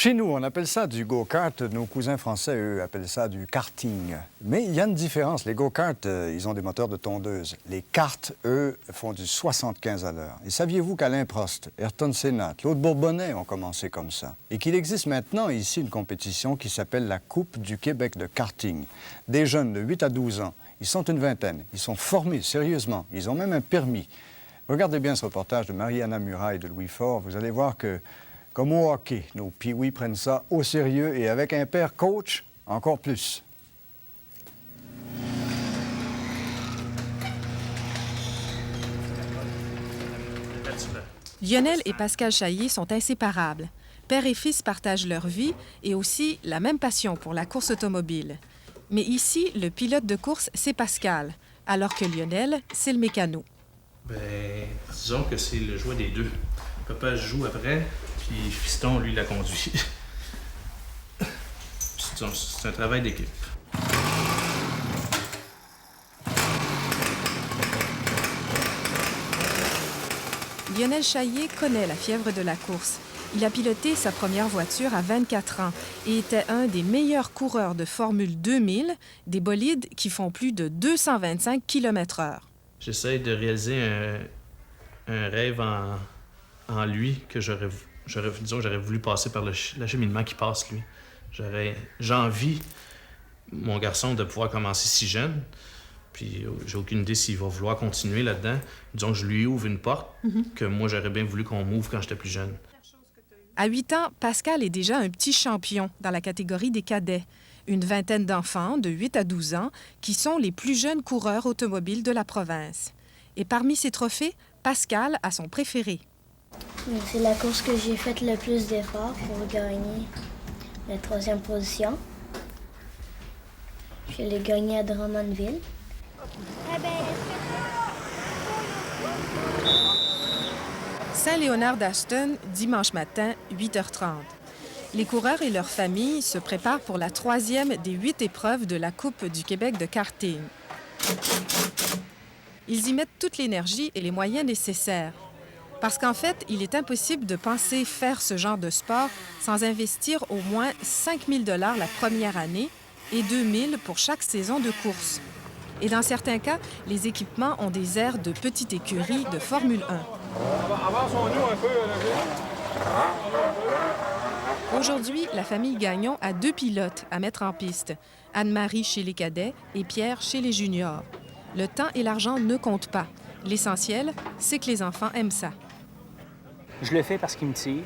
Chez nous, on appelle ça du go-kart. Nos cousins français, eux, appellent ça du karting. Mais il y a une différence. Les go-karts, ils ont des moteurs de tondeuse. Les karts, eux, font du 75 à l'heure. Et saviez-vous qu'Alain Prost, Ayrton Senna, Claude Bourbonnais ont commencé comme ça? Et qu'il existe maintenant ici une compétition qui s'appelle la Coupe du Québec de karting. Des jeunes de 8 à 12 ans, ils sont une vingtaine. Ils sont formés, sérieusement. Ils ont même un permis. Regardez bien ce reportage de Mariana Muraille de Louis Fort. Vous allez voir que, comme au hockey, nos pee-wee prennent ça au sérieux et avec un père coach, encore plus. Lionel et Pascal Chaillé sont inséparables. Père et fils partagent leur vie et aussi la même passion pour la course automobile. Mais ici, le pilote de course, c'est Pascal, alors que Lionel, c'est le mécano. Bien, disons que c'est le jouet des deux. Papa joue après, puis fiston, lui, la conduit. C'est un travail d'équipe. Lionel Chaillé connaît la fièvre de la course. Il a piloté sa première voiture à 24 ans et était un des meilleurs coureurs de Formule 2000, des bolides qui font plus de 225 km/h. J'essaie de réaliser un rêve en lui que j'aurais voulu passer par l'acheminement qui passe, lui. J'envie mon garçon de pouvoir commencer si jeune, puis j'ai aucune idée s'il va vouloir continuer là-dedans. Disons que je lui ouvre une porte que moi, j'aurais bien voulu qu'on m'ouvre quand j'étais plus jeune. À 8 ans, Pascal est déjà un petit champion dans la catégorie des cadets. Une vingtaine d'enfants de 8 à 12 ans qui sont les plus jeunes coureurs automobiles de la province. Et parmi ces trophées, Pascal a son préféré. C'est la course que j'ai fait le plus d'efforts pour gagner la 3e position. Je l'ai gagné à Drummondville. Saint-Léonard-d'Ashton, dimanche matin, 8h30. Les coureurs et leurs familles se préparent pour la 3e des 8 épreuves de la Coupe du Québec de karting. Ils y mettent toute l'énergie et les moyens nécessaires. Parce qu'en fait, il est impossible de penser faire ce genre de sport sans investir au moins 5 000 $ la première année et 2 000 pour chaque saison de course. Et dans certains cas, les équipements ont des airs de petite écurie de Formule 1. Avançons-nous un peu, Aujourd'hui, la famille Gagnon a 2 pilotes à mettre en piste. Anne-Marie chez les cadets et Pierre chez les juniors. Le temps et l'argent ne comptent pas. L'essentiel, c'est que les enfants aiment ça. Je le fais parce qu'ils me tirent.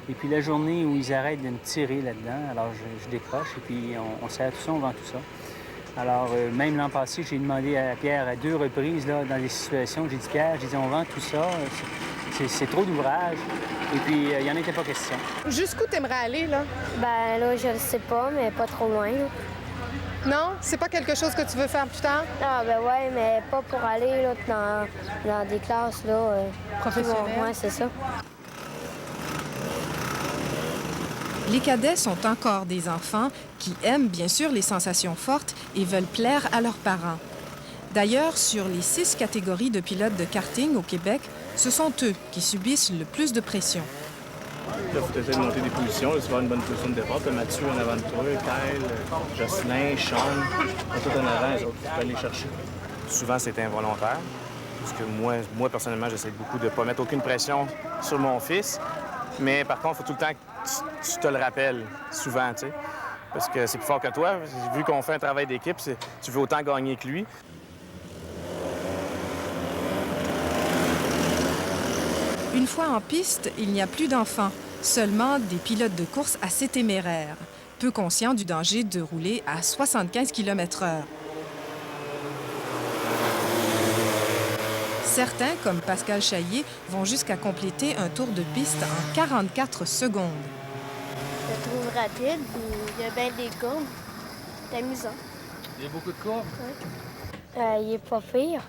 Et puis la journée où ils arrêtent de me tirer là-dedans, alors je décroche et puis on sert tout ça, on vend tout ça. Alors, même l'an passé, j'ai demandé à Pierre à 2 reprises, là, dans des situations, j'ai dit, Pierre, on vend tout ça, c'est trop d'ouvrage. Et puis, il n'y en était pas question. Jusqu'où t'aimerais aller, là? Ben là, je le sais pas, mais pas trop loin. Là. Non? C'est pas quelque chose que tu veux faire plus tard? Ah, ben ouais, mais pas pour aller là, dans des classes, là. Professionnelles? Ouais, c'est ça. Les cadets sont encore des enfants qui aiment bien sûr les sensations fortes et veulent plaire à leurs parents. D'ailleurs, sur les 6 catégories de pilotes de karting au Québec, ce sont eux qui subissent le plus de pression. Là, il faut essayer de monter des positions. Là, tu vas avoir une bonne position de départ. Tu as Mathieu en avant de toi, Kyle, Jocelyn, Sean. Tout en avant, les autres, tu peux aller chercher. Souvent, c'est involontaire. Parce que moi personnellement, j'essaie beaucoup de ne pas mettre aucune pression sur mon fils. Mais par contre, il faut tout le temps que tu te le rappelles souvent, tu sais. Parce que c'est plus fort que toi. Vu qu'on fait un travail d'équipe, tu veux autant gagner que lui. Une fois en piste, il n'y a plus d'enfants, seulement des pilotes de course assez téméraires, peu conscients du danger de rouler à 75 km/h. Certains, comme Pascal Chaillé, vont jusqu'à compléter un tour de piste en 44 secondes. Je le trouve rapide, il y a bien des courbes. C'est amusant. Il y a beaucoup de courbes? Oui. Il est pas pire.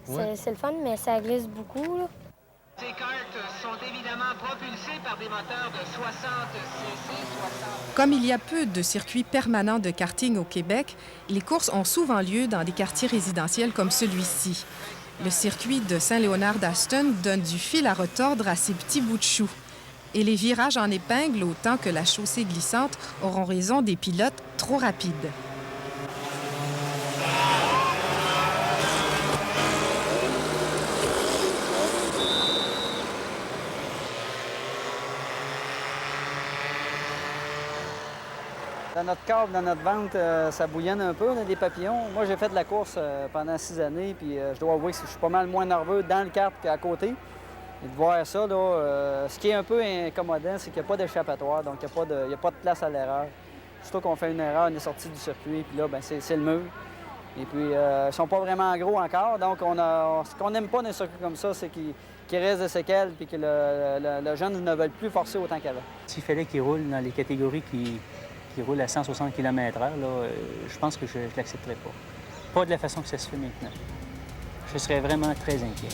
Ouais. C'est le fun, mais ça glisse beaucoup, là. Ces karts sont évidemment propulsés par des moteurs de 60 cc, 60... Comme il y a peu de circuits permanents de karting au Québec, les courses ont souvent lieu dans des quartiers résidentiels comme celui-ci. Le circuit de Saint-Léonard-d'Ashton donne du fil à retordre à ces petits bouts de chou. Et les virages en épingle, autant que la chaussée glissante, auront raison des pilotes trop rapides. Dans notre câble, dans notre ventre, ça bouillonne un peu, on a des papillons. Moi, j'ai fait de la course pendant 6 années, puis je dois avouer que je suis pas mal moins nerveux dans le kart qu'à côté. Et de voir ça, là, ce qui est un peu incommodant, c'est qu'il n'y a pas d'échappatoire, donc il n'y a pas de place à l'erreur. Surtout qu'on fait une erreur, on est sorti du circuit, puis là, ben, c'est le mur. Et puis, ils sont pas vraiment gros encore, donc ce qu'on n'aime pas dans un circuit comme ça, c'est qu'il reste des séquelles, puis que le jeune ne veut plus forcer autant qu'avant. S'il fallait qu'il roule dans les catégories qui roulent à 160 km/h, je pense que je ne l'accepterais pas. Pas de la façon que ça se fait maintenant. Je serais vraiment très inquiet.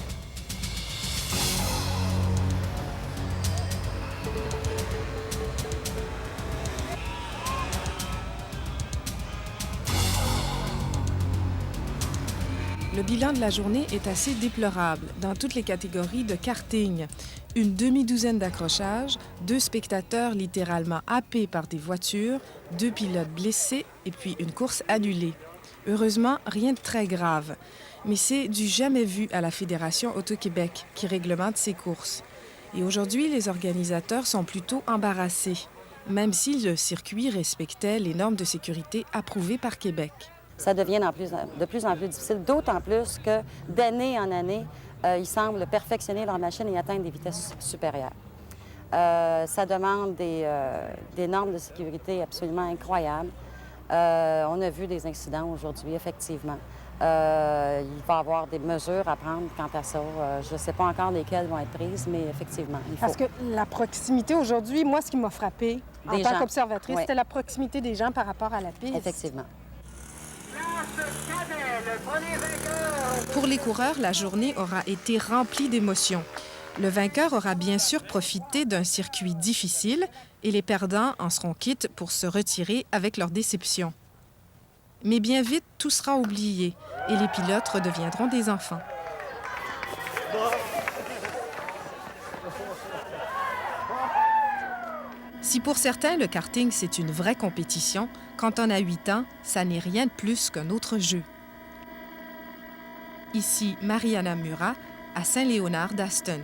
Le bilan de la journée est assez déplorable dans toutes les catégories de karting. Une demi-douzaine d'accrochages, 2 spectateurs littéralement happés par des voitures, 2 pilotes blessés et puis une course annulée. Heureusement, rien de très grave. Mais c'est du jamais vu à la Fédération Auto-Québec qui réglemente ces courses. Et aujourd'hui, les organisateurs sont plutôt embarrassés, même si le circuit respectait les normes de sécurité approuvées par Québec. Ça devient de plus en plus difficile, d'autant plus que d'année en année, ils semblent perfectionner leur machine et atteindre des vitesses supérieures. Ça demande des normes de sécurité absolument incroyables. On a vu des incidents aujourd'hui, effectivement. Il va y avoir des mesures à prendre quant à ça. Je ne sais pas encore lesquelles vont être prises, mais effectivement, il faut. Parce que la proximité aujourd'hui, moi, ce qui m'a frappée en tant qu'observatrice, c'était la proximité des gens par rapport à la piste. Effectivement. Pour les coureurs, la journée aura été remplie d'émotions. Le vainqueur aura bien sûr profité d'un circuit difficile et les perdants en seront quittes pour se retirer avec leur déception. Mais bien vite, tout sera oublié et les pilotes redeviendront des enfants. Si pour certains, le karting, c'est une vraie compétition, quand on a 8 ans, ça n'est rien de plus qu'un autre jeu. Ici Mariana Murat, à Saint-Léonard d'Aston.